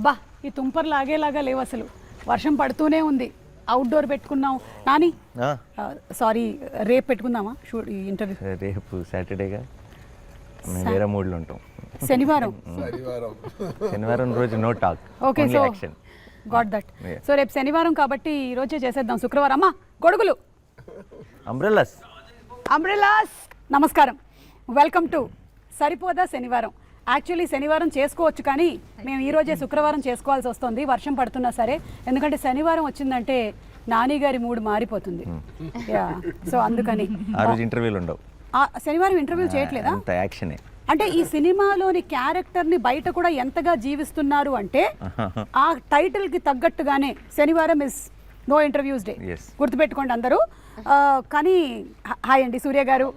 బా ఈ తుంపర్లు లాగేలాగా లేవు అసలు. వర్షం పడుతూనే ఉంది. అవుట్డోర్ పెట్టుకున్నాం నాని. సారీ, రేపు పెట్టుకుందామా షూట్ ఇంటర్వ్యూ? రేపు సాటర్డేగా వేరే మూడ్లో ఉంటాం. శనివారం శనివారం రోజు no talk. Okay, so got that. So రేపు శనివారం కాబట్టి ఈ రోజే చేసేద్దాం. శుక్రవారం అమ్మా గొడుగులు, అంబ్రెల్లాస్. నమస్కారం, వెల్కమ్ టు సరిపోదా శనివారం. యాక్చువల్లీ శనివారం చేసుకోవచ్చు, కానీ మేము ఈ రోజే శుక్రవారం చేసుకోవాల్సి వస్తుంది వర్షం పడుతున్నా సరే. ఎందుకంటే శనివారం వచ్చిందంటే నాని గారి మూడ్ మారిపోతుంది. సో అందుకని ఆ రోజు ఇంటర్వ్యూలు ఉండవు. శనివారం ఇంటర్వ్యూ చేయట్లేదా? యాక్షనే. అంటే ఈ సినిమాలోని క్యారెక్టర్ని బయట కూడా ఎంతగా జీవిస్తున్నారు అంటే ఆ టైటిల్కి తగ్గట్టుగానే శనివారం ఇస్ నో ఇంటర్వ్యూస్ డే. గుర్తుపెట్టుకోండి అందరూ. కానీ హాయ్ అండి సూర్య గారు.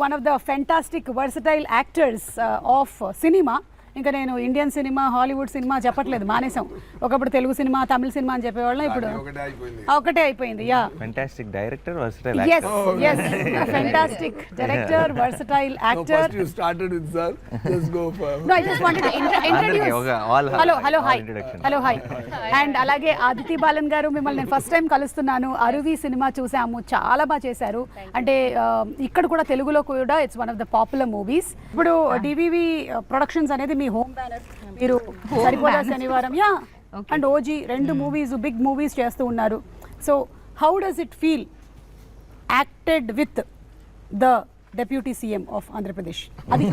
One of the fantastic versatile actors of cinema. ఇంకా నేను ఇండియన్ సినిమా, హాలీవుడ్ సినిమా చెప్పట్లేదు, మానేసాం. ఒకప్పుడు తెలుగు సినిమా, తమిళ సినిమా అని చెప్పేవాళ్ళం, ఇప్పుడు ఒకటే అయిపోయింది. Yeah, fantastic director, versatile yes, fantastic director, versatile actor. No, first you started with sir. Just go for. No, I just wanted to introduce. Hello, hi. And అలాగే Aditi balun గారు, మిమ్మల్ని నేను ఫస్ట్ టైం కలుస్తున్నాను. అరువి సినిమా చూసాము, చాలా బాగా చేశారు. అంటే ఇక్కడ కూడా తెలుగులో కూడా it's one of the popular movies. ఇప్పుడు డివివి ప్రొడక్షన్స్ అనేది మీ హోమ్ బ్యానర్. మీరు సరిపోదా శనివారం అండ్ ఓజీ రెండు మూవీస్, బిగ్ మూవీస్ చేస్తూ ఉన్నారు. So how does it feel acted with the deputy CM of Andhra Pradesh? అది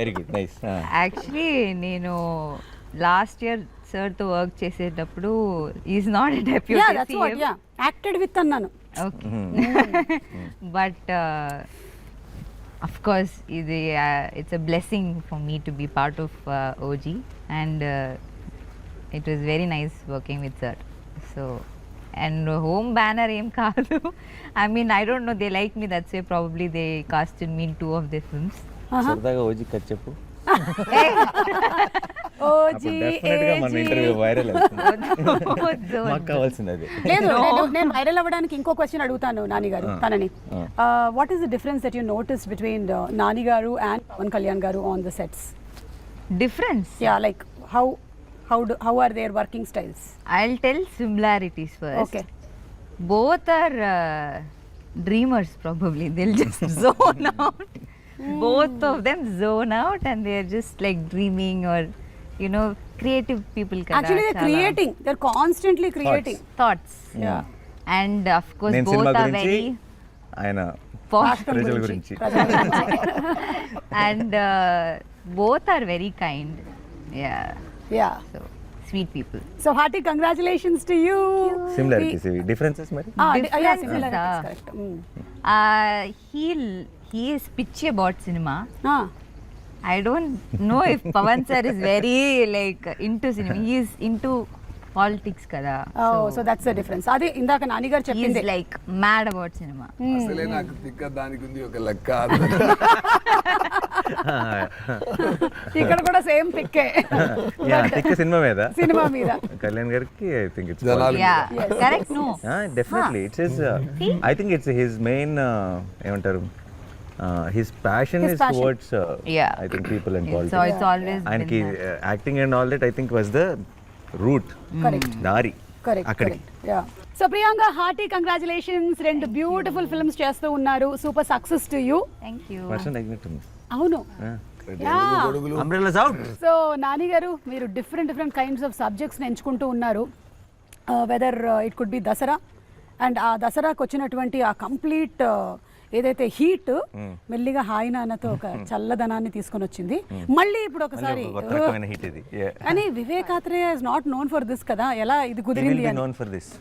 వెరీ గుడ్, నైస్. యాక్చువల్లీ నేను లాస్ట్ ఇయర్ సార్తో వర్క్ చేసేటప్పుడు is not deputy CM, acted with అన్నాను. Okay. But of course it's a blessing for me to be part of OG, and it was very nice working with sir. So and home banner em kaadu. I mean, I don't know, they like me, that's why probably they casted me in 2 of their films. సరదాగా OG cut చెప్పు. నేను viral అవ్వడానికి ఇంకో question అడుగుతాను నాని గారు తనని. What is the difference that you notice between Nani గారు and Pawan Kalyan గారు on the sets? Difference? Yeah, like how are their working styles? I'll tell similarities first. Okay. Both are dreamers probably. They'll just zone out. Both of them zone out and they're just like dreaming, or you know, creative people kada. Actually they're creating, they're constantly creating thoughts. Yeah. And of course both are very ayana ప్రజల గురించి and both are very kind. Yeah, so sweet people. So hearty congratulations to you. Similarities, differences mari? Yeah, similarities, correct. He is pitchy about cinema. I don't know if Pawan sir is very like into cinema. He is into politics kada. So that's the difference. Adi indaka Nani garu cheppindi. He is like mad about cinema. అసలే నాకు తిక్క దానికి ఉంది ఒక లెక్క. ఇక్కడ కూడా same తిక్కే. తిక్క సినిమా మీద కళ్యాణ్ గారికి I think it's correct. No, definitely it's his I think it's his main ఏమంటారు, his passion is towards I think people and politics. So it's always and acting and all that I think was the route. Correct. Dari. Correct. Yeah. So Priyanka, hearty congratulations. రెండు beautiful films చేస్తూ ఉన్నారు. Super success to you. Thank you. వర్షం తగ్గినట్టుంది. అవును. Umbrellas out. So Nani గారు, మీరు different kinds of సబ్జెక్ట్స్ని ఎంచుకుంటూ ఉన్నారు. Whether it could be Dasara, and ఆ దసరాకు వచ్చినటువంటి ఆ కంప్లీట్ ఏదైతే హీట్ మెల్లిగా హాయి నాన్నతో ఒక చల్లదనాన్ని తీసుకొని వచ్చింది. మళ్ళీ ఇప్పుడు ఒకసారి కానీ Vivekatreya is not known for this కదా, ఎలా ఇది కుదిరింది?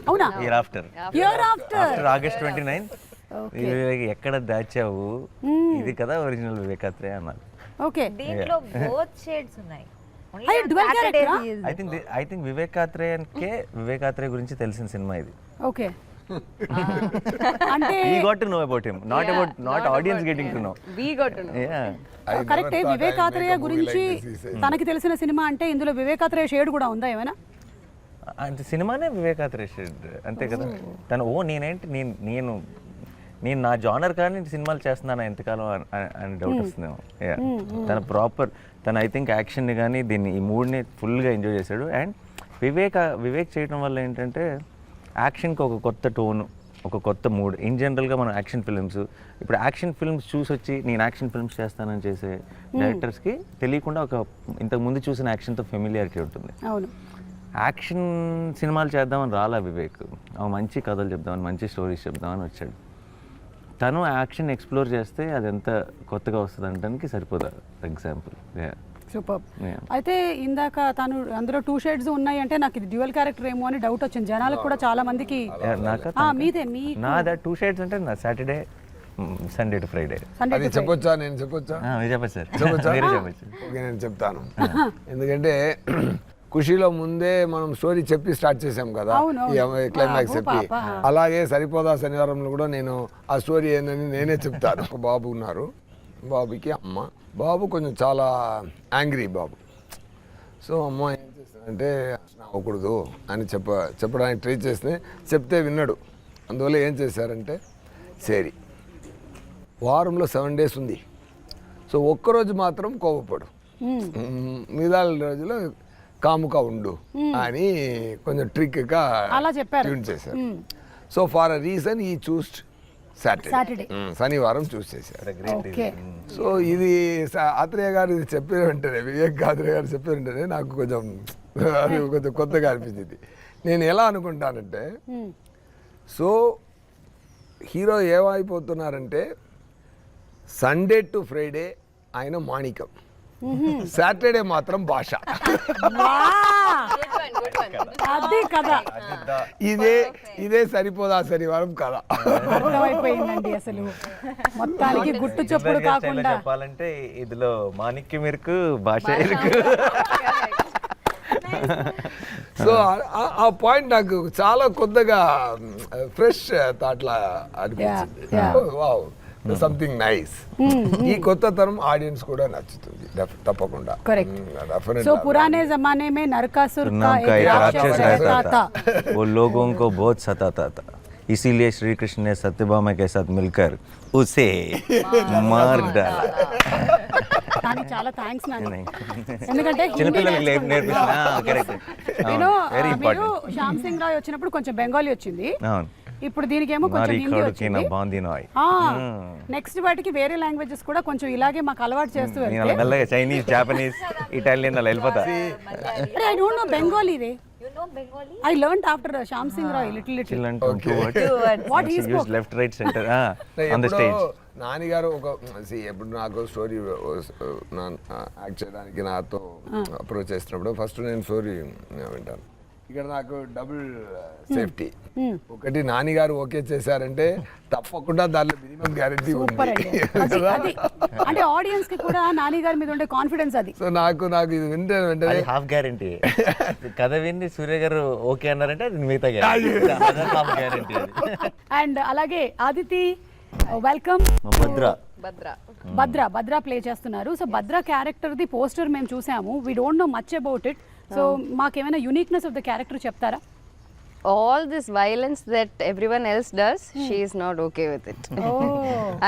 అవునా? ఇయర్ ఆఫ్టర్ ఆగస్ట్ 29 ఎక్కడ దాచావు, ఇది కదా ఒరిజినల్ వివేకాత్రేయ అన్నారు. ఓకే, దీంట్లో both shades ఉన్నాయి. ఐ థింక్ వివేకాత్రేయ గురించి తెలిసిన సినిమా ఇది. ఓకే. అంటే we got to know about him, not audience getting to know. We got to know. కరెక్టే. వివేకాత్రేయ గురించి తనకి తెలిసిన సినిమా అంటే ఇందులో వివేకాత్రేయ షేడ్ కూడా ఉందా ఏమైనా? అంటే సినిమానే వివేకాత్రేయ షేడ్ అంతే కదా. తను నేను నా జానర్ కానీ సినిమాలు చేస్తున్నాను ఎంతకాలం అని డౌట్ వస్తుందేమో. తన ప్రాపర్ తను ఐ థింక్ యాక్షన్ని కానీ దీన్ని ఈ మూడ్ని ఫుల్గా ఎంజాయ్ చేశాడు. అండ్ వివేక్ చేయడం వల్ల ఏంటంటే యాక్షన్కి ఒక కొత్త టోను, ఒక కొత్త మూడ్. ఇన్ జనరల్గా మనం యాక్షన్ ఫిల్మ్స్, ఇప్పుడు యాక్షన్ ఫిల్మ్స్ చూసి వచ్చి నేను యాక్షన్ ఫిల్మ్స్ చేస్తానని చేసే డైరెక్టర్స్కి తెలియకుండా ఒక ఇంతకుముందు చూసిన యాక్షన్తో ఫెమిలియారిటీ ఉంటుంది. అవును, యాక్షన్ సినిమాలు చేద్దామని రాలా వివేక్, మంచి కథలు చెప్దామని, మంచి స్టోరీస్ చెప్దామని వచ్చాడు. తను యాక్షన్ ఎక్స్ప్లోర్ చేస్తే అది ఎంత కొత్తగా వస్తుంది అనడానికి సరిపోదా ఎగ్జాంపుల్. సూపర్. అయితే ఇందాక తను అందులో 2 షేడ్స్ ఉన్నాయి అంటే నాకు ఇది డ్యూయల్ క్యారెక్టర్ ఏమో అని డౌట్ వచ్చింది జనాలకు కూడా, చాలా మందికి. మీదే మీ నాదా 2 షేడ్స్ అంటే నా సాటర్డే సండే టు ఫ్రైడే. అది చెప్పొచ్చా? నేను చెప్పొచ్చా? చెప్పచ్చు సార్, చెప్పచ్చు. ఓకే, నేను చెప్తాను. ఎందుకంటే ఖుషీలో ముందే మనం స్టోరీ చెప్పి స్టార్ట్ చేసాం కదా, క్లైమాక్స్ చెప్పి. అలాగే సరిపోదా శనివారంలో కూడా నేను ఆ స్టోరీ ఏందని నేనే చెప్తాను. ఒక బాబు ఉన్నారు, బాబుకి అమ్మ. బాబు కొంచెం చాలా యాంగ్రీ బాబు. సో అమ్మ ఏం చేస్తానంటే అవ్వకూడదు అని చెప్పడానికి ట్రై చేస్తే చెప్తే విన్నాడు. అందువల్ల ఏం చేశారంటే, సరే వారంలో 7 days ఉంది, సో ఒక్కరోజు మాత్రం కోపపడు, మిగతా రోజులో కాముగా ఉండు అని కొంచెం ట్రిక్గా ట్యూన్ చేశారు. సో ఫార్ అ రీజన్ ఈ చూస్డ్ సాటర్డే, శనివారం చూస్ చేశారు. సో ఇది ఆత్రేయ గారు ఇది చెప్పిన వెంటనే, వివేక్ ఆత్రేయ గారు చెప్పిన వెంటనే నాకు కొంచెం కొత్తగా అనిపించింది. నేను ఎలా అనుకుంటానంటే, సో హీరో ఏమైపోతున్నారంటే సండే టు ఫ్రైడే ఆయన మాణికం, సాటర్డే మాత్రం భాష. అదే కదా, ఇదే సరిపోదా శనివారం కదా. అర్థమైపోయిందండి. అసలు మొత్తానికి గుట్టు చప్పుడు కాకుండా చెప్పాలంటే ఇదిలో మాణిక్యం ఇరుకు, భాష ఇరుకు. సో ఆ పాయింట్ నాకు చాలా కొత్తగా ఫ్రెష్ థాట్లా అనిపించింది. Wow, something nice. ఈ కొత్త తరం ఆడియన్స్ కూడా నచ్చుతుంది తప్పకుండా. करेक्ट. सो पुराने जमाने में नरकासुर का एक राक्षस रहता था, वो लोगों को बहुत सताता था, इसीलिए श्री कृष्ण ने सत्यभामा के साथ मिलकर उसे मार डाला. కానీ చాలా థ్యాంక్స్ నాని, ఎందుకంటే మీరు శ్యామ్ సింగ్ రాయ్ వచ్చినప్పుడు కొంచెం బెంగాలీ వచ్చింది, ఇప్పుడు దీనికేమో కొంచెం హిందీ వచ్చింది. నెక్స్ట్ వాటికి వేరే లాంగ్వేజెస్ కూడా కొంచెం ఇలాగే మాకు అలవాటు చేస్తూ వెళ్తే చైనీస్, జాపనీస్, ఇటాలియన్ అలా వెళ్ళిపోతా. I don't know Bengali ray. I learned after Shyam Singh Roy little. What he spoke. Left, right, center on the stage. Nani గారు ఒక ఎప్పుడు నాకు స్టోరీ యాక్ట్ చేయడానికి నాతో అప్రోచ్ చేసినప్పుడు ఫస్ట్ నేను స్టోరీ వింటాను. ఇక్కడ నాకు డబుల్ సేఫ్టీ. ఒకటి నాని గారు ఓకే చేశారంటే తప్పకుండా దానిలో మినిమం గ్యారెంటీ ఉంది. అంటే ఆడియన్స్ కి కూడా నాని గారి మీద ఉండే కాన్ఫిడెన్స్ అది. సో నాకు ఇది వింటే వెంటనే హాఫ్ గ్యారెంటీ. కథ విని సూర్య గారు ఓకే అన్నారంటే అది మిగతా గ్యారెంటీ. అండ్ అలాగే ఆదితి, వెల్కమ్. భద్ర ప్లే చేస్తున్నారు. So Bhadra character the poster మేము చూసాము. We don't know much about it. So మాకేమైనా యూనిక్నెస్ ఆఫ్ ద క్యారెక్టర్ చెప్తారా? All this violence that everyone else does, she is not okay with it.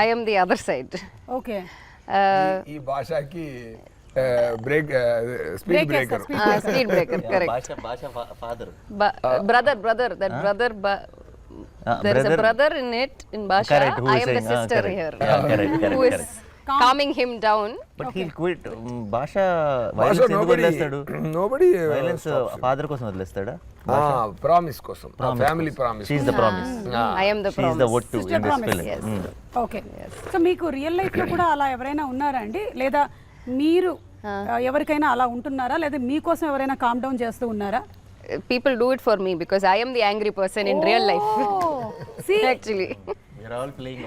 I am the other side. Okay. ఈ భాషకి break speed breaker. Speed breaker, correct. భాష father. Brother, that brother. There is a brother in it, in Basha. Correct, I am the sister here. Who is calming him down. But he'll quit. Basha violence ఎందుకు వదిలేస్తాడు? Nobody violence father కోసం వదిలేస్తాడా? Promise కోసం, family promise. She is the promise. I am the She is the what to in this film. Yes. Okay. So మీకు real life లో కూడా అలా ఎవరైనా ఉన్నారా అండి, లేదా మీరు ఎవరికైనా అలా ఉంటున్నారా, లేదా మీకోసం ఎవరైనా కామ్ డౌన్ చేస్తూ ఉన్నారా? People do it for me because I am the angry person in real life. See, actually. We are all playing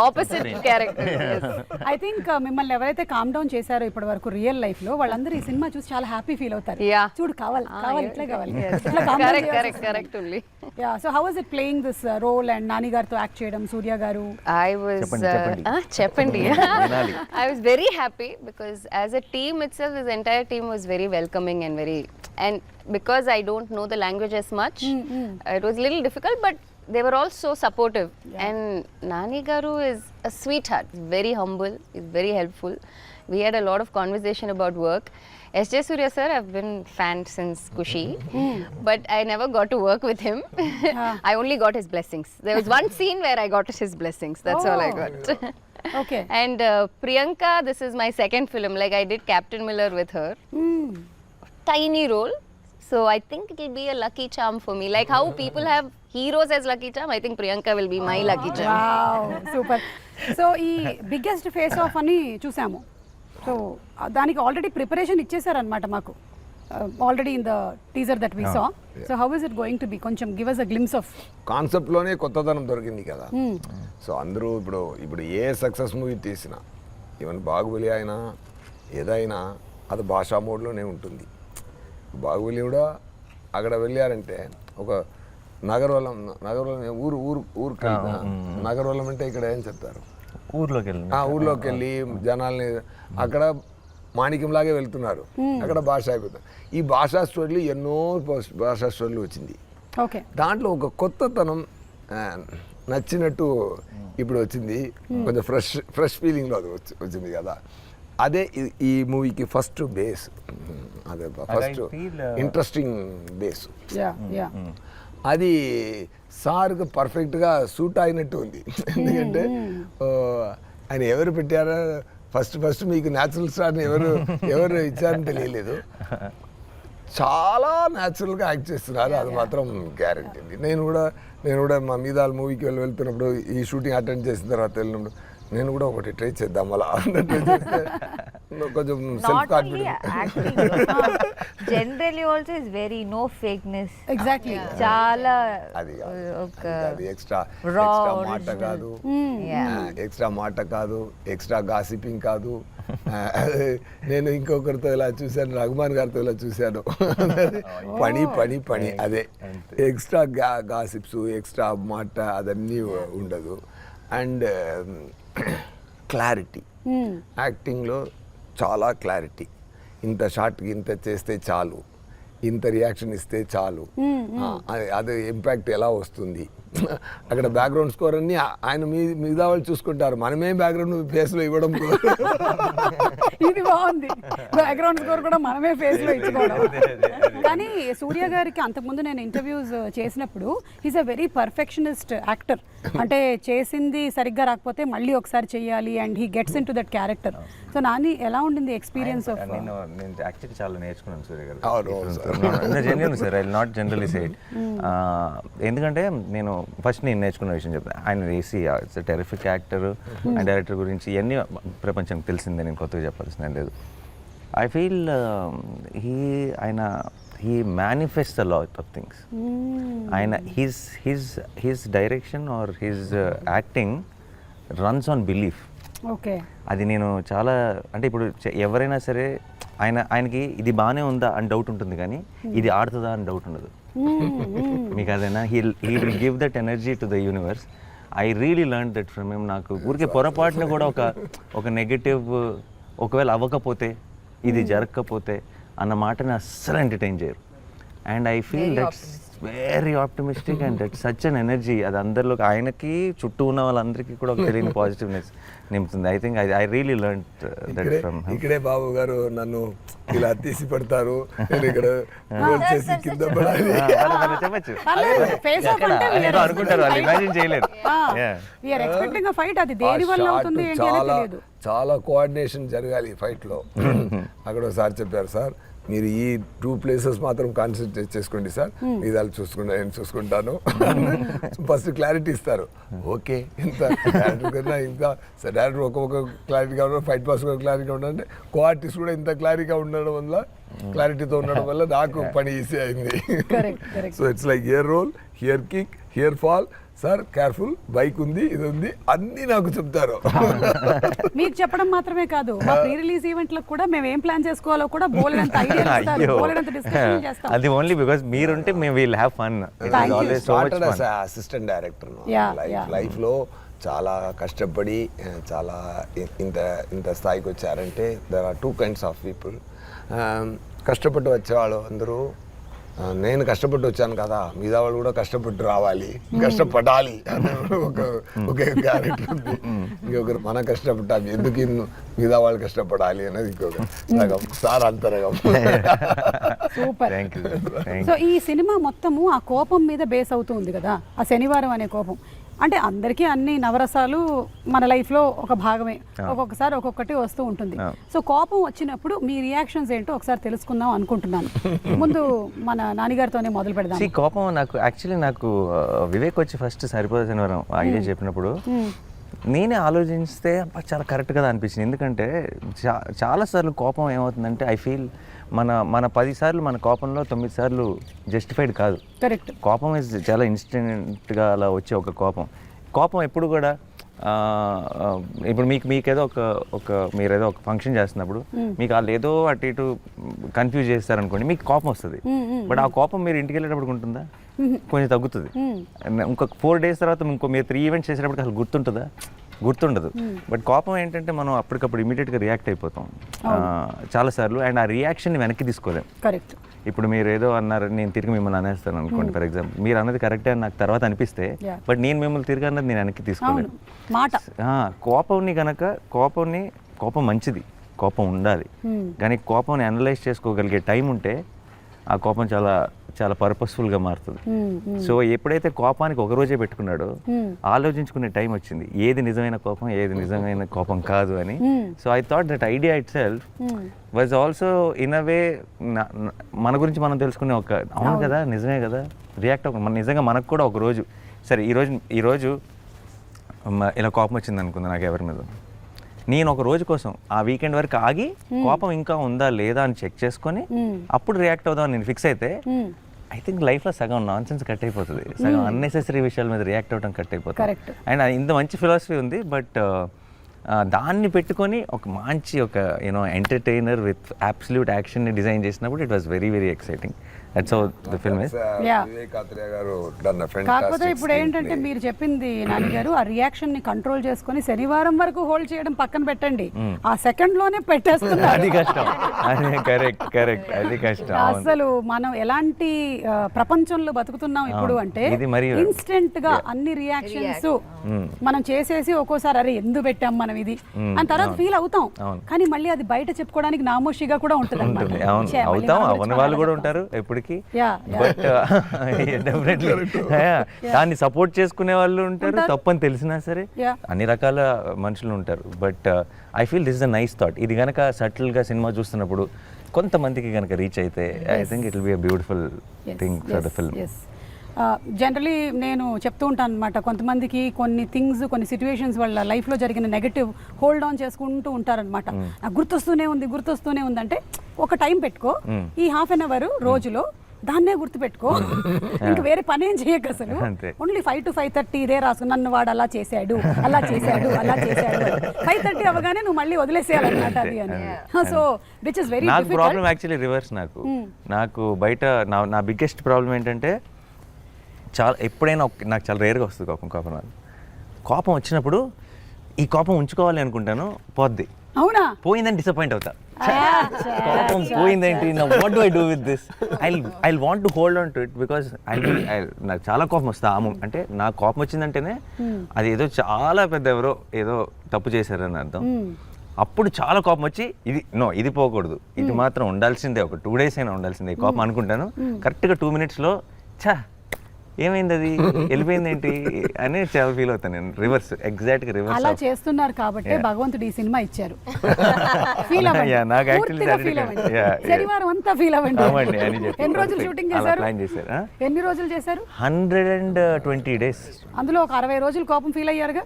opposite character. Yes. I think మిమ్మల్ని ఎవరైతే కామ్ డౌన్ చేశారో ఇప్పటి వరకు రియల్ లైఫ్ లో, వాళ్ళందరూ ఈ సినిమా చూసి చాలా హ్యాపీ ఫీల్ అవుతారు. చూడు కావాలి ఇట్లా కావాలి. Correct only. Yeah. So how was it playing this role and Nani గారితో యాక్ట్ చేయడం, సూర్య గారు? I was చెప్పండి. I was very happy because as a team itself, this entire team was very welcoming and because I don't know the language as much, it was a little difficult, but they were all so supportive. And Nani Garu is a sweetheart, very humble, is very helpful. we had a lot of conversation about work. S.J. Surya sir, I've been fan since Kushi, but I never got to work with him. I only got his blessings. There was one scene where I got his blessings. That's all I got. Okay And Priyanka, this is my second film. Like I did Captain Miller with her. Tiny role. So I think it will be a lucky charm for me. Like how people have heroes as lucky charm, I think Priyanka will be my lucky charm. Wow super. So ఈ biggest face off అని చూసాము. సో దానికి already preparation ఇచ్చేసారనమాట మాకు already in the teaser that we saw. So how is it going to be, కొంచెం give us a glimpse of. కాన్సెప్ట్లోనే కొత్తదనం దొరికింది కదా. సో అందరూ ఇప్పుడు ఏ సక్సెస్ మూవీ తీసినా, ఈవెన్ బాహుబలి అయినా ఏదైనా అది భాషా మోడ్లోనే ఉంటుంది. బాహుబలి కూడా అక్కడ వెళ్ళారంటే ఒక నగరవలం ఊరికి నగరవలం అంటే ఇక్కడ ఏం చెప్తారు, ఊర్లోకి వెళ్ళి జనాల్ని అక్కడ మాణిక్యంలాగే వెళ్తున్నారు, అక్కడ భాష అయిపోతుంది. ఈ భాషా స్టోరీలు ఎన్నో భాషా స్టోరీలు వచ్చింది. ఓకే, దాంట్లో ఒక కొత్తతనం నచ్చినట్టు ఇప్పుడు వచ్చింది. కొంచెం ఫ్రెష్ ఫీలింగ్లో అది వచ్చింది కదా. అదే ఈ మూవీకి ఫస్ట్ బేస్, అదే ఫస్ట్ ఇంట్రెస్టింగ్ బేస్. అది సార్కి పర్ఫెక్ట్గా సూట్ అయినట్టు ఉంది. ఎందుకంటే ఆయన ఎవరు పెట్టారో ఫస్ట్ మీకు న్యాచురల్ స్టార్ని ఎవరు ఇచ్చారని తెలియలేదు. చాలా న్యాచురల్గా యాక్ట్ చేస్తున్నారు, అది మాత్రం గ్యారంటీ అండి. నేను కూడా మా మీద మూవీకి వెళ్తున్నప్పుడు, ఈ షూటింగ్ అటెండ్ చేసిన తర్వాత వెళ్ళినప్పుడు నేను కూడా ఒకటి ట్రై చేద్దాం అలా కొంచెం self confidence. Generally also is very no fakeness. Exactly, చాలా అది ఎక్స్ట్రా మాట కాదు, ఎక్స్ట్రా గాసిపింగ్ కాదు. నేను ఇంకొకరితో ఇలా చూశాను, రఘుమాన్ గారితో ఇలా చూశాను. పని అదే ఎక్స్ట్రా గాసిప్స్, ఎక్స్ట్రా మాట అదన్నీ ఉండదు. అండ్ క్లారిటీ, యాక్టింగ్లో చాలా క్లారిటీ. ఇంత షార్ట్కి ఇంత చేస్తే చాలు, ఇంత రియాక్షన్ ఇస్తే చాలు, అది ఇంపాక్ట్ ఎలా వస్తుంది. అక్కడ బ్యాక్గ్రౌండ్ స్కోర్ అన్ని ఆయన మిగతా వాళ్ళు చూసుకుంటారు, మనమే బ్యాక్గ్రౌండ్ ఫేస్లో ఇవ్వడం. ఇది బాగుంది, బ్యాక్గ్రౌండ్ స్కోర్ కూడా మనమే ఫేస్లో ఇచ్చుకోవడం. కానీ సూర్య గారికి అంతకుముందు నేను ఇంటర్వ్యూస్ చేసినప్పుడు he's a very perfectionist actor. అంటే చేసింది సరిగ్గా రాకపోతే మళ్ళీ ఒకసారి చెయ్యాలి, and he gets in to that character. So Nani ఎలా ఉండింది ఎక్స్పీరియన్స్ ఆఫ్? నేను యాక్చువల్లీ చాలా నేర్చుకున్నాను సూర్య గారు. Genuine sir, I will not generally say it. ఎందుకంటే నేను ఫస్ట్ నేను నేర్చుకున్న విషయం చెప్తాను. ఆయన EC it's terrific actor and director గురించి ఇవన్నీ ప్రపంచానికి తెలిసిందే, నేను కొత్తగా చెప్పాల్సిందే లేదు. I feel he manifests a lot of things. ఆయన his direction or his acting runs on belief. Okay, అది నేను చాలా, అంటే ఇప్పుడు ఎవరైనా సరే ఆయనకి ఇది బాగానే ఉందా అని డౌట్ ఉంటుంది, కానీ ఇది ఆడుతుందా అని డౌట్ ఉండదు. మీకు అదేనా, he will give that energy to the universe. I really learned that from him. నాకు ఊరికే పొరపాటున కూడా ఒక నెగటివ్, ఒకవేళ అవ్వకపోతే, ఇది జరగకపోతే అన్న మాటని అస్సలు ఎంటర్టైన్ చేయరు. And I feel that's very optimistic and that's such an energy. అది అందరిలో, ఆయనకి చుట్టూ ఉన్న వాళ్ళందరికీ కూడా ఒక తెలియని పాజిటివ్నెస్ నింపుతుంది. I think I really learn that from him. ఇక్కడే బాబు గారు నన్ను ఇలా తీసి పెడతారు, నేను ఇక్కడ గోల్ చేసి కింద పడాలి చెప్పచ్చు అనుకుంటారు, వాళ్ళు ఇమాజిన్ చేయలేదు. చాలా కోఆర్డినేషన్ జరగాలి ఈ ఫైట్లో. అక్కడ ఒకసారి చెప్పారు, సార్ మీరు ఈ 2 places మాత్రం కాన్సన్ట్రేట్ చేసుకోండి సార్, ఇదాలు నేను చూసుకుంటాను. ఫస్ట్ క్లారిటీ ఇస్తారు. ఓకే, ఇంత డైరెక్టర్ కన్నా ఇంకా డైరెక్టర్ ఒక్కొక్క క్లారిటీగా ఉండడం, ఫైట్ పాస్ క్లారిటీగా ఉండాలంటే కో-ఆర్టిస్ట్ కూడా ఇంత క్లారిటీగా క్లారిటీతో ఉండడం వల్ల నాకు పని ఈజీ అయింది. So it's like here role, here kick, here fall, sir careful, bike ఉంది, ఇది ఉంది, అన్నీ నాకు చెప్తారు. మీకు చెప్పడం మాత్రమే కాదు, మా ప్రీ రిలీజ్ ఈవెంట్లకు కూడా మేము ఏం ప్లాన్ చేసుకోవాలో కూడా బోలెడంత ఐడియా ఇస్తారు, బోలెడంత డిస్కషన్ చేస్తాం. అది ఓన్లీ బికాజ్ మీరుంటే మేము will have fun. Assistant director లైఫ్లో చాలా కష్టపడి చాలా ఇంత స్థాయికి వచ్చారంటే there are 2 kinds of people. కష్టపడి వచ్చేవాళ్ళు అందరూ నేను కష్టపడి వచ్చాను కదా మిగతా వాళ్ళు కూడా కష్టపడి రావాలి, కష్టపడాలి అనే ఒక క్యారెక్టర్ ఉంది. ఇంకొకరు మనం కష్టపడ్డాం ఎందుకు మిగతా వాళ్ళు కష్టపడాలి అనేది ఇంకొక సగం సార్ అంతరగం. సూపర్. సో ఈ సినిమా మొత్తము ఆ కోపం మీద బేస్ అవుతుంది కదా, ఆ శనివారం అనే కోపం. అంటే అందరికీ అన్ని నవరసాలు మన లైఫ్లో ఒక భాగమే, ఒక్కొక్కసారి ఒక్కొక్కటి వస్తూ ఉంటుంది. సో కోపం వచ్చినప్పుడు మీ రియాక్షన్స్ ఏంటో ఒకసారి తెలుసుకుందాం అనుకుంటున్నాను. ముందు మన నాన్నగారితోనే మొదలు పెడదాం. కోపం నాకు వివేక్ వచ్చి ఫస్ట్ సరిపోదు శనివారం ఐడియా చెప్పినప్పుడు నేనే ఆలోచిస్తే చాలా కరెక్ట్ కదా అనిపించింది. ఎందుకంటే చాలాసార్లు కోపం ఏమవుతుందంటే ఐ ఫీల్ మన 10 సార్లు మన కోపంలో 9 సార్లు జస్టిఫైడ్ కాదు. కరెక్ట్. కోపం ఇస్ చాలా ఇన్స్టెంట్గా అలా వచ్చే ఒక కోపం ఎప్పుడు కూడా ఇప్పుడు మీకేదో మీరేదో ఒక ఫంక్షన్ చేస్తున్నప్పుడు మీకు వాళ్ళు ఏదో అటు ఇటు కన్ఫ్యూజ్ చేస్తారనుకోండి, మీకు కోపం వస్తుంది. బట్ ఆ కోపం మీరు ఇంటికి వెళ్ళేటప్పుడు ఉంటుందా? కొంచెం తగ్గుతుంది. ఇంకొక 4 days తర్వాత మీరు 3 ఈవెంట్స్ చేసేటప్పుడు అసలు గుర్తుండదు. బట్ కోపం ఏంటంటే మనం అప్పటికప్పుడు ఇమీడియట్గా రియాక్ట్ అయిపోతాం చాలాసార్లు, అండ్ ఆ రియాక్షన్ని వెనక్కి తీసుకోలేం. కరెక్ట్. ఇప్పుడు మీరు ఏదో అన్నారు, నేను తిరిగి మిమ్మల్ని అనేస్తాను అనుకోండి ఫర్ ఎగ్జాంపుల్, మీరు అన్నది కరెక్టే అని నాకు తర్వాత అనిపిస్తే, బట్ నేను మిమ్మల్ని తిరిగి అన్నది నేను వెనక్కి తీసుకోలేను. కోపం మంచిది, కోపం ఉండాలి, కానీ కోపంని అనలైజ్ చేసుకోగలిగే టైం ఉంటే ఆ కోపం చాలా చాలా పర్పస్ఫుల్గా మారుతుంది. సో ఎప్పుడైతే కోపానికి ఒక రోజే పెట్టుకున్నాడో ఆలోచించుకునే టైం వచ్చింది, ఏది నిజమైన కోపం ఏది నిజమైన కోపం కాదు అని. So I thought that idea itself was also in a way మన గురించి మనం తెలుసుకునే ఒక అవును కదా నిజమే కదా రియాక్ట్ అవ్వ నిజంగా మనకు కూడా ఒక రోజు సరే ఈరోజు ఇలా కోపం వచ్చింది అనుకుంది నాకు ఎవరి మీద, నేను ఒక రోజు కోసం ఆ వీకెండ్ వరకు ఆగి కోపం ఇంకా ఉందా లేదా అని చెక్ చేసుకొని అప్పుడు రియాక్ట్ అవుదాం నేను ఫిక్స్ అయితే ఐ థింక్ లైఫ్లో సగం నాన్ సెన్స్ కట్ అయిపోతుంది, సగం అన్నెసెసరీ విషయాల మీద రియాక్ట్ అవ్వడం కట్ అయిపోతుంది. అండ్ ఇంత మంచి ఫిలాసఫీ ఉంది, బట్ దాన్ని పెట్టుకొని ఒక మంచి ఒక ఎంటర్టైనర్ విత్ అబ్సల్యూట్ యాక్షన్ని డిజైన్ చేసినప్పుడు it was very very exciting. That's how the film is. కాకపోతే ఇప్పుడు ఏంటంటే మీరు చెప్పింది నాన్నగారు, ఆ రియాక్షన్ ని కంట్రోల్ చేసుకొని శనివారం వరకు హోల్డ్ చేయడం పక్కన పెట్టండి, ఆ సెకండ్ లోనే పెట్టేస్తున్నారు. అది కష్టం. కరెక్ట్ అది కష్టం. అసలు మనం ఎలాంటి ప్రపంచంలో బతుకుతున్నాం ఇప్పుడు అంటే ఇన్స్టెంట్ గా అన్ని రియాక్షన్స్ మనం చేసేసి ఒక్కోసారి అరే ఎందుకు పెట్టాం మనం ఇది అని తర్వాత ఫీల్ అవుతాం, కానీ మళ్ళీ అది బయట చెప్పుకోవడానికి నామోషిగా కూడా ఉంటుంది. అవన్నీ వాళ్ళు కూడా ఉంటారు ఎప్పటికీ, బట్ డెఫినెట్లీ దాన్ని సపోర్ట్ చేసుకునే వాళ్ళు ఉంటారు, తప్పని తెలిసినా సరే అన్ని రకాల మనుషులు ఉంటారు. But I feel this is a nice thought. ఇది కనుక సటిల్గా సినిమా చూస్తున్నప్పుడు కొంతమందికి కనుక రీచ్ అయితే I think it will be a beautiful thing for the film. Generally నేను చెప్తూ ఉంటాను అనమాట, కొంతమందికి కొన్ని థింగ్స్ కొన్ని సిచ్యువేషన్స్ వాళ్ళ లైఫ్లో జరిగిన నెగటివ్ హోల్డ్ ఆన్ చేసుకుంటూ ఉంటారనమాట. నాకు గుర్తొస్తూనే ఉంది అంటే ఒక టైం పెట్టుకో, ఈ హాఫ్ అన్ అవర్ రోజులో దాన్నే గుర్తుపెట్టుకో, ఇంకా వేరే పని ఏం చేయక అసలు ఓన్లీ 5 to 5:30 ఇదే రాసు, నన్ను వాడు అలా చేశాడు 5:30 అవగానే నువ్వు మళ్ళీ వదిలేసేయాలన్నమాట అది అని. So which is very difficult. Problem actually reverse. నాకు బయట నా బిగ్గెస్ట్ ప్రాబ్లం ఏంటంటే ఎప్పుడైనా నాకు చాలా రేర్గా వస్తుంది కోపం వచ్చినప్పుడు ఈ కోపం ఉంచుకోవాలి అనుకుంటాను, పోద్ది. అవునా? పోయిందని డిసప్పాయింట్ అవుతా, కోపం పోయిందేంటి, what do I do with this, I want to hold on to it because నాకు చాలా కోపం వస్తా. అంటే నాకు కోపం వచ్చిందంటేనే అది ఏదో చాలా పెద్ద ఎవరో ఏదో తప్పు చేశారని అర్థం. అప్పుడు చాలా కోపం వచ్చి ఇది పోకూడదు, ఇది మాత్రం ఉండాల్సిందే, ఒక 2 days అయినా ఉండాల్సిందే ఈ కోపం అనుకుంటాను. కరెక్ట్గా 2 minutesలో ఏమైంది అది వెళ్ళిపోయింది ఏంటి అని చాలా ఫీల్ అవుతాను నేను. రివర్స్, ఎగ్జాక్ట్గా రివర్స్. అలా చేస్తున్నారు కాబట్టి భగవంతుడు ఈ సినిమా ఇచ్చారు. శనివారం అంతా ఫీల్ అవ్వండి. ఎన్ని రోజులు షూటింగ్ చేశారు? 120 days. అందులో ఒక 60 రోజులు కోపం ఫీల్ అయ్యారుగా.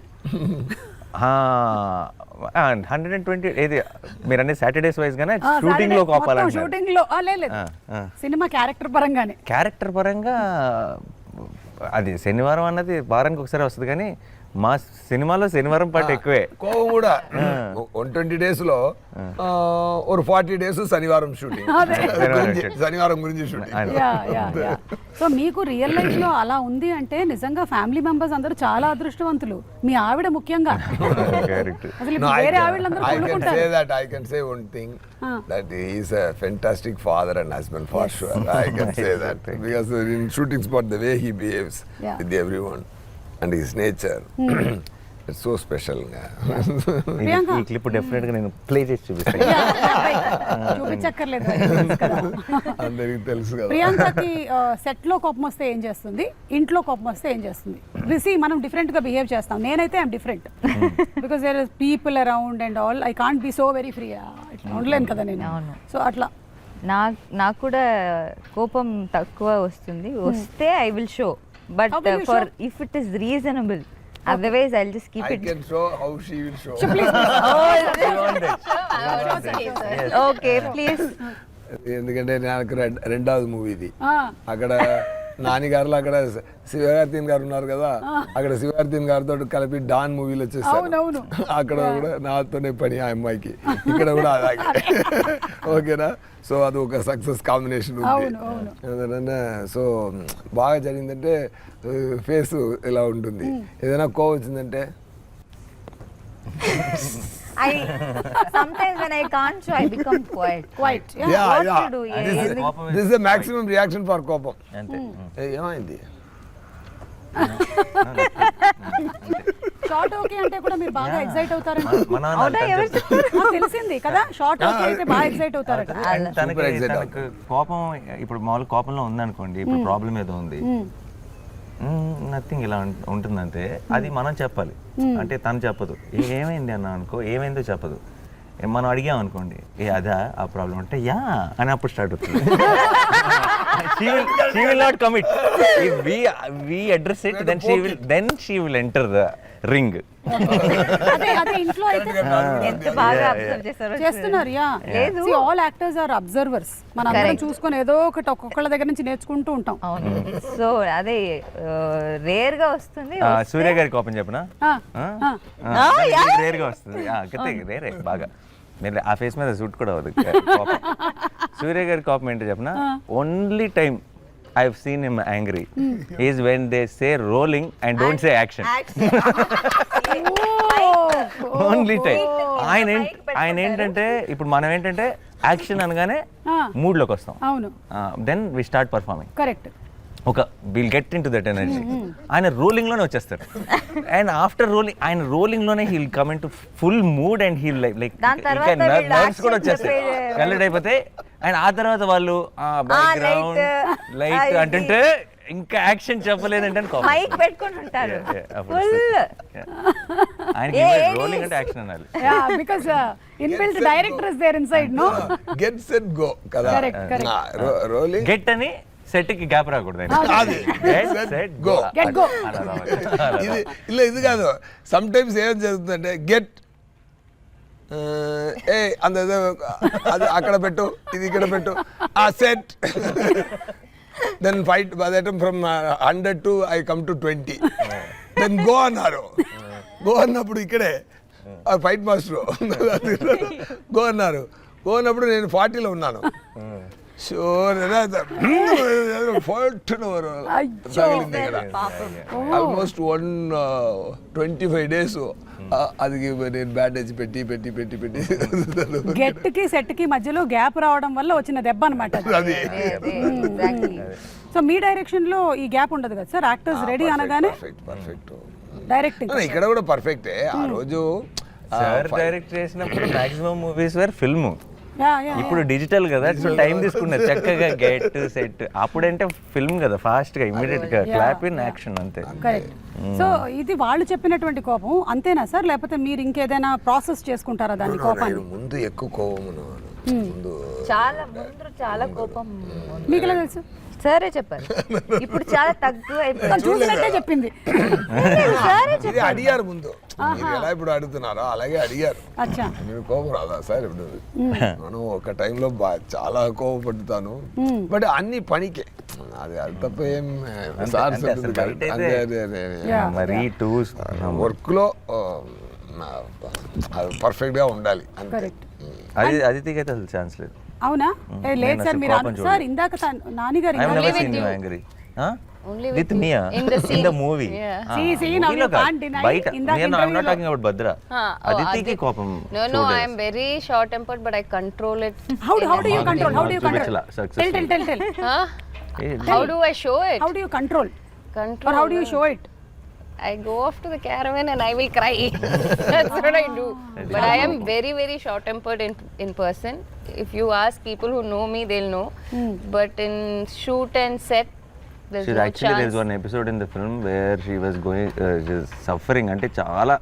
120 ఏది మీరు అనే సాటర్డేస్ వైజ్ గానే షూటింగ్ లో కోపాలంటే షూటింగ్ లో లేదు, సినిమా క్యారెక్టర్ పరంగా అది శనివారం అన్నది వారానికి ఒకసారి వస్తుంది, కానీ మా సినిమాలో శనివారం పాట ఎక్కువే. కోపం కూడా 120 days లో ఒక 40 days శనివారం షూటింగ్, శనివారం గురించి షూటింగ్. సో మీకు రియల్ లైఫ్ లో అలా ఉంది అంటే నిజంగా ఫ్యామిలీ మెంబర్స్ అందరూ చాలా అదృష్టవంతులు, మీ ఆవిడ ముఖ్యంగా. అసలు ఇప్పుడు వేరే ఆవిడలందరూ కొనుక్కుంటారు. I can say one thing, that he is a fantastic father and husband for sure. I can say that because in shooting spot the way he behaves with everyone and his nature, it's so special. ఈ clip definite గా నేను play చేసి చూపిస్తాను. చూపించక్కర్లేదు, అందరికి తెలుసు కదా. ప్రియాంకకి set లో కోపం వస్తే ఏం చేస్తుంది, ఇంట్లో కోపం వస్తే ఏం చేస్తుంది? రిసీ మనం డిఫరెంట్ గా బిహేవ్ చేస్తాం. నేనైతే I'm different because there is people around and all. I can't be so very free, ఇట్లా ఉండలేను కదా నేను. సో అట్లా నాకు కూడా కోపం తక్కువ వస్తుంది. వస్తే I will show, but for if it is reasonable, otherwise I'll just keep I it. can show how she will show. Okay, please. ఎందుకంటే నాకు రెండవది మూవీ ఇది. అక్కడ నానిగారులో అక్కడ శివకార్తీన్ గారు ఉన్నారు కదా, అక్కడ శివకార్తీన్ గారితో కలిపి డాన్ మూవీలో వచ్చేసాను. అక్కడ కూడా నాతోనే పని ఆ అమ్మాయికి, ఇక్కడ కూడా అలాగే. ఓకేనా? సో అది ఒక సక్సెస్ కాంబినేషన్ ఉంది. సో బాగా జరిగిందంటే ఫేస్ ఇలా ఉంటుంది. ఏదైనా కోవ వచ్చిందంటే Sometimes when I can't show, I become quiet. Yeah. To do? This is the maximum reaction for కోపం. ఏమైంది? షార్ట్ ఓకే అంటే కూడా మీరు బాగా ఎక్సైట్ అవుతారంట. తెలిసింది కదా, షార్ట్ ఓకే అయితే బాగా ఎక్సైట్ అవుతారట. తనకు కోపం ఇప్పుడు మామూలు కోపంలో ఉందనుకోండి, ఇప్పుడు ప్రాబ్లం ఏదో ఉంది, నథింగ్ ఇలా ఉంటుందంటే అది మనం చెప్పాలి. అంటే తను చెప్పదు. ఏమైంది అన్న అనుకో, ఏమైందో చెప్పదు. మనం అడిగాం అనుకోండి, అదా ఆ ప్రాబ్లం అంటే యా అని అప్పుడు స్టార్ట్ అవుతుంది. she will not commit. If we address it, then she will enter the ring. అదే ఇంట్లో అయితే ఎంత బాగా అబ్జర్వ్ చేస్తారో చేస్తున్నారు. లేదు, ఆల్ యాక్టర్స్ ఆర్ అబ్జర్వర్స్. మనం అందరం చూసుకొని ఏదో ఒకటి ఒక్కొక్కళ్ళ దగ్గర నుంచి నేర్చుకుంటూ ఉంటాం. సో అదే రేర్ గా వస్తుంది. సూర్య గారి కోపం చెప్పనా? రేర్ గా వస్తుంది. రేరే బాగా మీరు ఆ ఫేస్ మీద సూట్ కూడా అవ్వదు. సూర్య గారి కోపం ఏంటో చెప్పనా? Only time I've seen him angry is when they say rolling and don't say action. Only time. ఆయన ఏంటంటే ఇప్పుడు మనం ఏంటంటే యాక్షన్ అనగానే మూడ్ లోకి వస్తాం. అవును. Then we start performing. Correct. ఒక will get into that energy. ఆయన రోలింగ్ లోనే వచ్చేస్తారు. అండ్ ఆఫ్టర్ రోలింగ్, ఆయన రోలింగ్ లోనే he'll come into full mood and he'll like ఇంకా నర్వ్స్ కూడా వచ్చేస్తాయి, కలెక్ట్ అయిపోతాయి. అండ్ ఆ తర్వాత వాళ్ళు బ్యాక్గ్రౌండ్ లైట్ అంటుంటే ఇంకా యాక్షన్ చెప్పలేదంటే మైక్ పెట్టుకొని ఉంటారు. ఆయనకి రోలింగ్ అంటే యాక్షన్ అనాలి. Because inbuilt director is there inside. No get set go కదా. రోలింగ్ గెట్ అని సెట్ కి గ్యాప్ రాకూడదు. ఇది కాదు. సమ్ టైమ్స్ ఏం జరుగుతుందంటే గెట్ అంత అది అక్కడ పెట్టు, ఇది ఇక్కడ పెట్టు, ఆ set. Then fight from 100 to I come to 20. Then go అన్నారు. గో అన్నప్పుడు ఇక్కడే ఫైట్ మాస్టర్ గో అన్నారు. గో అన్నప్పుడు నేను 40లో ఉన్నాను. ఆల్మోస్ట్ 125 days అది నేను బ్యాండేజ్ పెట్టి పెట్టి పెట్టి పెట్టి గెట్ కి సెట్ కి మధ్యలో గ్యాప్ రావడం వల్ల వచ్చిన దెబ్బ అన్నమాట. సో మీ డైరెక్షన్ లో ఈ గ్యాప్ ఉండదు కదా సార్? యాక్టర్స్ రెడీ అనగానే పర్ఫెక్ట్ డైరెక్టింగ్. ఇక్కడ కూడా పర్ఫెక్టే. ఆ రోజు సార్ డైరెక్ట్ చేసినప్పుడు మాక్సిమం మూవీస్ వేర్ ఫిల్మ్. ఇప్పుడు డిజిటల్ కదా, సో టైం తీసుకున్నారు చక్కగా గెట్ సెట్. అప్పుడంటే ఫిల్మ్ కదా, ఫాస్ట్ గా ఇమీడియట్ గా క్లాప్ ఇన్ యాక్షన్ అంతే. కరెక్ట్. సో ఇది వాళ్ళు చెప్పినటువంటి కోపం అంతేనా సార్, లేకపోతే మీరు ఇంకేదైనా ప్రాసెస్ చేసుకుంటారా దాన్ని కోపాన్ని? ముందు ఎక్కువ కోపం ముందు చాలా ముందు చాలా కోపం ఉంది. మీకు ఎలా తెలుసు? సరే చెప్పారు, ఇప్పుడు చాలా తక్కువ అయిపోయింది. చూసినట్టే చెప్పింది. సరే ఇది అడిగారు ముందు, మీరు ఎలా ఇప్పుడు అడుగుతున్నారో అలాగే అడిగారు. అచ్చా. మీరు కోపం రాదా సార్? ఇప్పుడు మనం ఒక టైంలో చాలా కోపపడుతాను, బట్ అన్ని పనికే, అది అది తప్ప ఏం సార్ మరి వర్క్ లో పర్ఫెక్ట్ గా ఉండాలి అంతే. కరెక్ట్. అదితికి అయితే అసలు ఛాన్స్ లేదు. అవునా? లేదు సార్, మీరు సార్ ఇందాక నానిగారు I've never with seen you you. angry. Huh? Only With with me, you. ah? In the In scene. the movie. Yeah. Ah, See, now movie లో you కాదు. can't deny. బయట ఇందాక I'm not interview talking about Bhadra. అదితికి కోపం. No, I am very short tempered, but I control it. How do you Marketing control? How do you control? చూపించలా, successful. Tell. Huh? Eh, How do I show it? How do you control? Control. Or how do you show it? I go off to the caravan and I will cry. That's what I do. But I am very, very short tempered in person. If you ask people who know me, they'll know. But in shoot and set, there's She's no actually there's chance. one episode in the film where she was going she's suffering, అంటే చాలా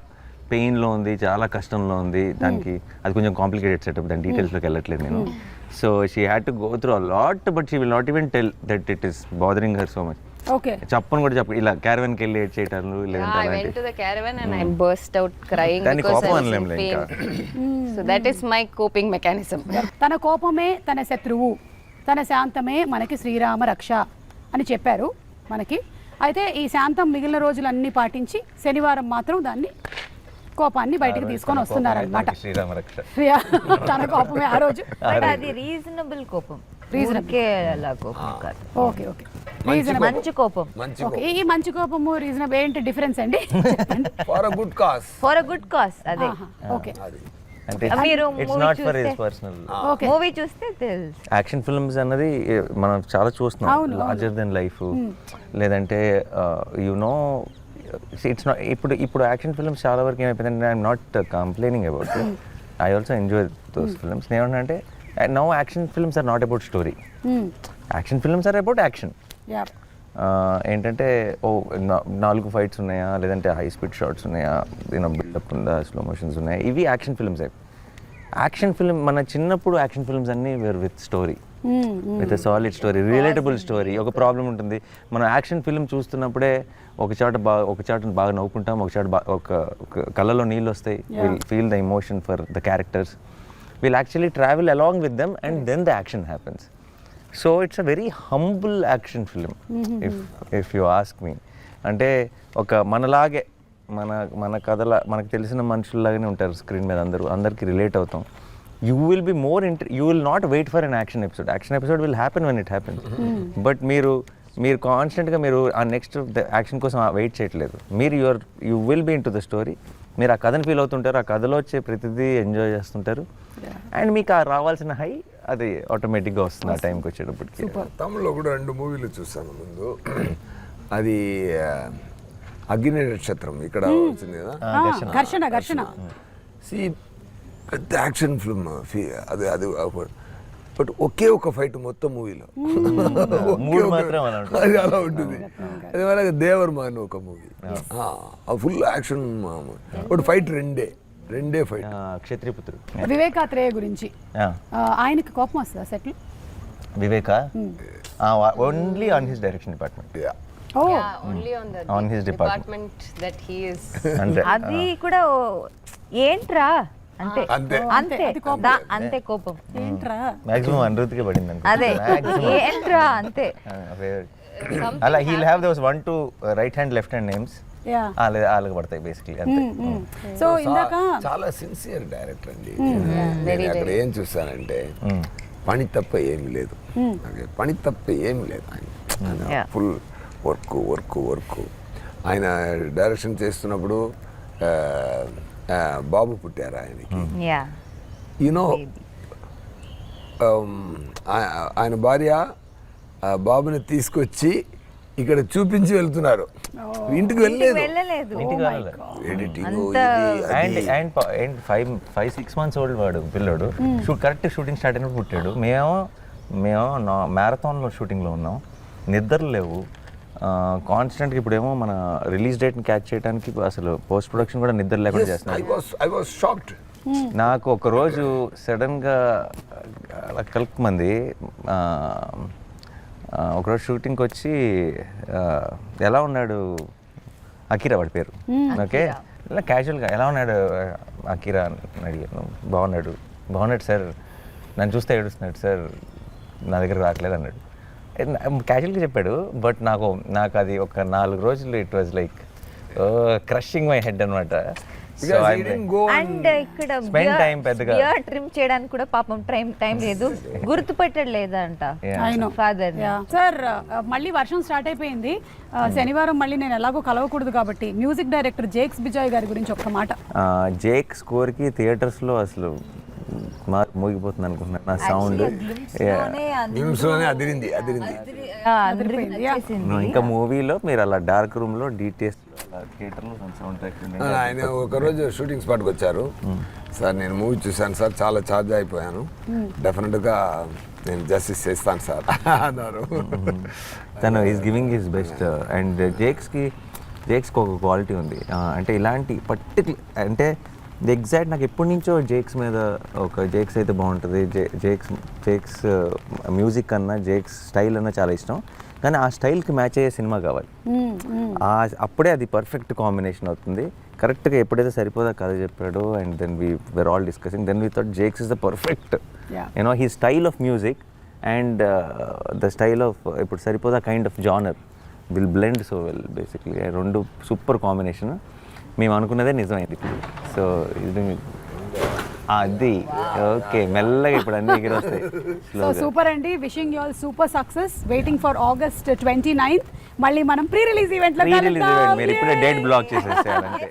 pain లో ఉంది, చాలా కష్టంలో ఉంది. దానికి అది కొంచెం కాంప్లికేటెడ్ సెటప్, దాని డీటెయిల్స్ లోకి వెళ్ళట్లేదు నేను. So she had to go through a lot, but she will not even tell that it is bothering her so much. Okay. చెప్పను కూడా చెప్పు, ఇలా క్యారవన్ కి వెళ్ళి ఏడ్ చేయటాలు లేదంటే I went అలాంటి. to the caravan and I burst out crying దాన్ని because కోపం I was in అనలేంలే ఇంకా. pain. So that is my coping mechanism. తన కోపమే తన శత్రువు, తన శాంతమే మనకి శ్రీరామ రక్ష అని చెప్పారు మనకి. అయితే ఈ శాంతం మిగిలిన రోజులన్నీ పాటించి శనివారం మాత్రం దాన్ని కోపాన్ని బయటికి తీసుకొని వస్తున్నారనమాట. శ్రీరామ రక్ష. తన కోపమే ఆ రోజు. బట్ అది రీజనబుల్ కోపం, రీజనబుల్ అలా కోపం కాదు. ఓకే. మంచి కోపం. మంచి ఓకే. ఈ మంచి కోపము రీజనబుల్ ఏంటి డిఫరెన్స్ అండి? For a good cause. For a good cause. అదే ఓకే. అంటే మీరు it's movie not for his చూస్తే- పర్సనల్. ఓకే. మూవీ చూస్తే తెలుసు. యాక్షన్ ఫిల్మ్స్ అన్నది మనం చాలా చూస్తున్నాం, అవును. లార్జర్ దెన్ లైఫ్, లేదంటే నో ఇట్స్ నాట్. ఇప్పుడు యాక్షన్ ఫిల్మ్స్ చాలా వరకు ఏమైపోయిందంటే, I'm not complaining about it, I also enjoy those films. ఏమంటే now action films are not about story, action films are about action. Yeah. ఏంటంటే 4 fights ఉన్నాయా, లేదంటే high speed shots ఉన్నాయా, buildup ఉందా, స్లో మోషన్స్ ఉన్నాయా, ఇవి యాక్షన్ ఫిల్మ్స్. యాక్షన్ ఫిల్మ్ మన చిన్నప్పుడు యాక్షన్ ఫిల్మ్స్ అన్నీ were with story, with solid story, relatable story. ఒక ప్రాబ్లం ఉంటుంది, మనం యాక్షన్ ఫిల్మ్ చూస్తున్నప్పుడే ఒక చాట బాగా నవ్వుకుంటాం, ఒక కళ్ళలో నీళ్ళు వస్తాయి, will feel the emotion for the characters, will actually travel along with them and then the action happens. So it's a very humble action film if you ask me. అంటే ఒక మనలాగే మన కథల మనకు తెలిసిన మనుషుల్లాగానే ఉంటారు స్క్రీన్ మీద, అందరికి రిలేట్ అవుతాం. You will be more you will not wait for an action episode will happen when it happens. But మీరు కాన్స్టెంట్గా మీరు ఆ నెక్స్ట్ యాక్షన్ కోసం వెయిట్ చేయట్లేదు, you will be into the story. మీరు ఆ కథను ఫీల్ అవుతుంటారు, ఆ కథలో వచ్చే ప్రతిదీ ఎంజాయ్ చేస్తుంటారు, అండ్ మీకు ఆ రావాల్సిన హై అది ఆటోమేటిక్గా వస్తుంది ఆ టైంకి వచ్చేటప్పటికి. తమిళ్లో కూడా 2 మూవీలు చూసాను ముందు. అది అగ్ని నక్షత్రం ఇక్కడ వచ్చింది కదా, ఘర్షణ. పెద్ద యాక్షన్ ఫిల్మ్ అది బట్ ఒకే ఒక ఫైట్ మొత్తం మూవీలో, అది అలా ఉంటుంది. అదే అలాగే దేవర్మాన్ ఒక movie, full action, but fight రెండే ఫైట్. క్షత్రియపుత్రుడు వివేకాత్రేయ గురించి ఆయనకి కోపం వస్తుందా సెట్లు? Vivek only on his direction department. Yeah, only on his department that he is. అంటే అది కూడా ఏంట్రా అంతే అంతే. అంతే అంతే కోపం. ఏంట్రా? మాక్సిమం అనిరుద్ధికే పడింది అనుకో. అదే ఏంట్రా అంతే. అలా he'll have those 1 2 right hand left hand names, వాళ్ళకి పడతాయి బేసిక్లీ అంతే. సో ఇందాక చాలా సిన్సియర్ డైరెక్టర్ అండి. నేను అక్కడ ఏం చూస్తానంటే పని తప్ప ఏమి లేదు, పని తప్ప ఏమి లేదు. ఆయన ఫుల్ వర్క్. ఆయన డైరెక్షన్ చేస్తున్నప్పుడు బాబు పుట్టారు ఆయనకి. యూనో ఆయన భార్య బాబుని తీసుకొచ్చి ఇక్కడ చూపించి వెళ్తున్నారు, ఇంటికి వెళ్ళలేదు. అండ్ 5-6 months ఓల్డ్ వాడు పిల్లోడు, కరెక్ట్ షూటింగ్ స్టార్ట్ అయినప్పుడు పుట్టాడు. మేము మ్యారథాన్లో షూటింగ్లో ఉన్నాం, నిద్రలు లేవు కాన్స్టెంట్గా. ఇప్పుడేమో మన రిలీజ్ డేట్ని క్యాచ్ చేయడానికి అసలు పోస్ట్ ప్రొడక్షన్ కూడా నిద్ర లేకుండా చేస్తున్నాం. I was shocked. నాకు ఒకరోజు సడన్గా అలా కలుపుమంది ఒకరోజు షూటింగ్కి వచ్చి ఎలా ఉన్నాడు అకీరా వాడి పేరు, ఓకే, ఇలా క్యాజువల్గా ఎలా ఉన్నాడు అకీరా అని అడిగాను. బాగున్నాడు సార్, నన్ను చూస్తే ఏడుస్తున్నాడు సార్, నా దగ్గర రావట్లేదు అన్నాడు. క్యాజువల్గా చెప్పాడు, బట్ నాకు అది ఒక 4 రోజులు it was like crushing my head అనమాట. అండ్ ఇక్కడ టైం పెద్దగా ట్రిమ్ చేయడానికి కూడా పాపం టైం లేదు, గుర్తుపెట్టడు లేదంట ఫాదర్. సార్ మళ్ళీ వర్షం స్టార్ట్ అయిపోయింది, శనివారం మళ్ళీ నేను ఎలాగో కలవకూడదు కాబట్టి మ్యూజిక్ డైరెక్టర్ జేక్స్ బిజాయ్ గారి గురించి ఒక్క మాట. జేక్ స్కోర్కి థియేటర్స్లో అసలు మోగిపోతుంది అనుకుంటున్నాను. నా సౌండ్ ఇంకా మూవీలో మీరు అలా డార్క్ రూమ్లో డీటెయిల్స్ థియేటర్లో సౌండ్ ట్రాక్. ఆయన ఒకరోజు షూటింగ్ స్పాట్కి వచ్చారు, సార్ నేను మూవీ చూశాను సార్, చాలా ఛార్జ్ అయిపోయాను, డెఫినెట్గా నేను జస్టిస్ చేస్తాను సార్ అన్నారు. తను is giving his best. And జేక్స్కి ఒక క్వాలిటీ ఉంది, అంటే ఇలాంటి పర్టికులర్ అంటే ఎగ్జాక్ట్ నాకు ఎప్పటి నుంచో జేక్స్ మీద ఒక జేక్స్ అయితే బాగుంటుంది, జేక్స్ మ్యూజిక్ అన్నా జేక్స్ స్టైల్ అన్నా చాలా ఇష్టం, కానీ ఆ స్టైల్కి మ్యాచ్ అయ్యే సినిమా కావాలి, అప్పుడే అది పర్ఫెక్ట్ కాంబినేషన్ అవుతుంది. కరెక్ట్గా ఎప్పుడైతే సరిపోదా కథ చెప్పాడో and then we are all discussing, then we thought Jakes is the perfect you know he style of music and the style of ఇప్పుడు Saripodhaa kind of genre will blend so well. Basically రెండు సూపర్ కాంబినేషన్. మేము అనుకున్నదే నిజమైంది ఇప్పుడు. సో ఇది అది okay, మెల్లగా ఇప్పుడు అన్ని ఎగిరి వస్తాయి. సో సూపర్ అండి, wishing you all super success. Waiting for August 29th మళ్ళీ మనం ప్రీ రిలీజ్ ఈవెంట్ లో మీరు ఇప్పుడే డేట్ బ్లాక్ చేసేసేయాలంటే